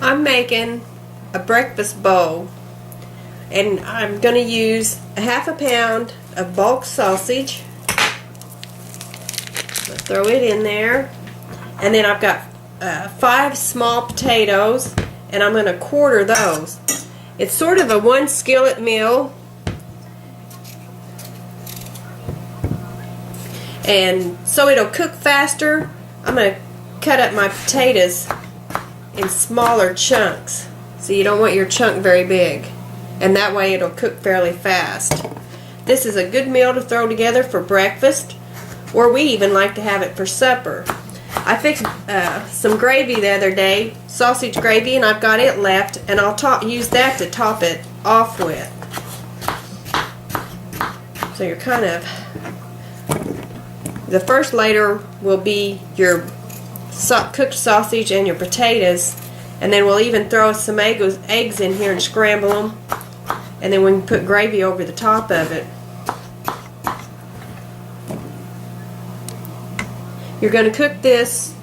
I'm making a breakfast bowl, and I'm going to use a ½ pound of bulk sausage. Let's throw it in there, and then I've got 5 small potatoes, and I'm going to quarter those. It's sort of a 1 skillet meal, and so it'll cook faster. I'm going to cut up my potatoes in smaller chunks, so you don't want your chunk very big, and that way it'll cook fairly fast. This is a good meal to throw together for breakfast, or we even like to have it for supper. I fixed some gravy the other day, sausage gravy, and I've got it left, and I'll use that to top it off with. So you're kind of, the first layer will be your cooked sausage and your potatoes, and then we'll even throw some eggs in here and scramble them, and then we can put gravy over the top of it. You're going to cook this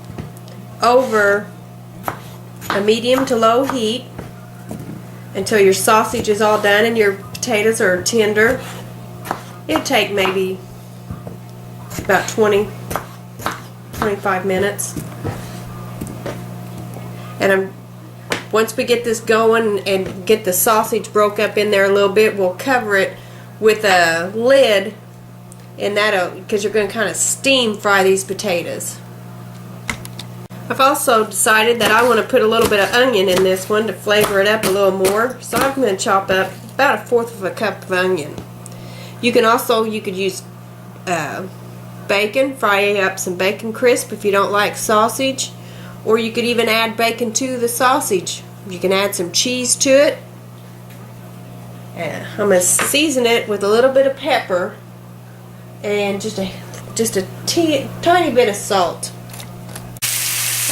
over a medium to low heat until your sausage is all done and your potatoes are tender. It'll take maybe about 20-25 minutes. And once we get this going and get the sausage broke up in there a little bit, we'll cover it with a lid, and that'll, because you're going to kind of steam fry these potatoes. I've also decided that I want to put a little bit of onion in this one to flavor it up a little more, so I'm going to chop up about 1/4 cup of onion. You could use bacon, fry up some bacon crisp if you don't like sausage, or you could even add bacon to the sausage. You can add some cheese to it. And I'm going to season it with a little bit of pepper and just a tiny bit of salt.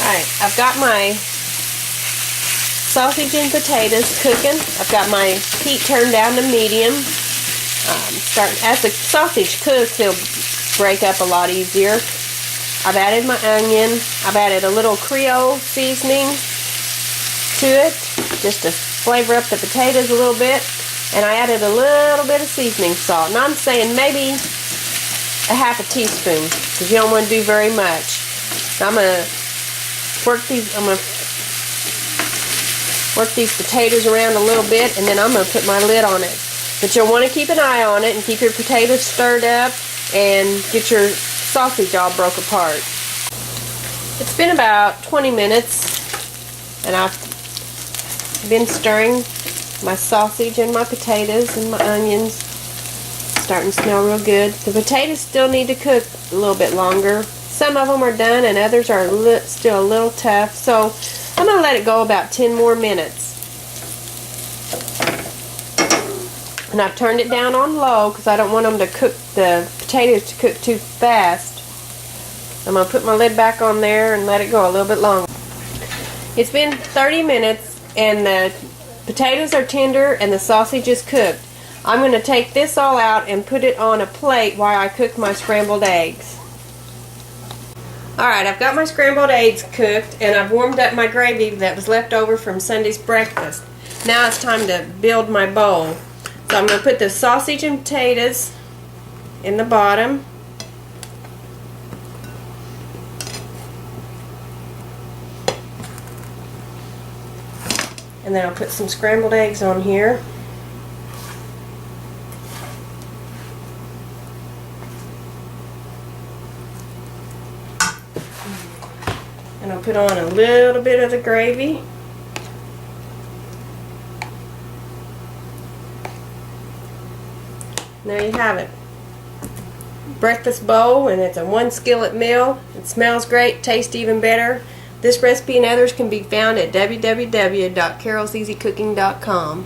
Alright, I've got my sausage and potatoes cooking. I've got my heat turned down to medium. As the sausage cooks, it'll break up a lot easier. I've added my onion. I've added a little Creole seasoning to it, just to flavor up the potatoes a little bit. And I added a little bit of seasoning salt. And I'm saying maybe a ½ teaspoon, because you don't want to do very much. So I'm going to work these potatoes around a little bit, and then I'm going to put my lid on it. But you'll want to keep an eye on it and keep your potatoes stirred up and get your sausage all broke apart. It's been about 20 minutes, and I've been stirring my sausage and my potatoes and my onions. Starting to smell real good. The potatoes still need to cook a little bit longer. Some of them are done and others are still a little tough, so I'm going to let it go about 10 more minutes. And I've turned it down on low because I don't want the potatoes to cook too fast. I'm going to put my lid back on there and let it go a little bit longer. It's been 30 minutes and the potatoes are tender and the sausage is cooked. I'm going to take this all out and put it on a plate while I cook my scrambled eggs. Alright, I've got my scrambled eggs cooked, and I've warmed up my gravy that was left over from Sunday's breakfast. Now it's time to build my bowl. So I'm going to put the sausage and potatoes in the bottom. And then I'll put some scrambled eggs on here. And I'll put on a little bit of the gravy. There you have it. Breakfast bowl, and it's a 1 skillet meal. It smells great, tastes even better. This recipe and others can be found at www.carolseasycooking.com.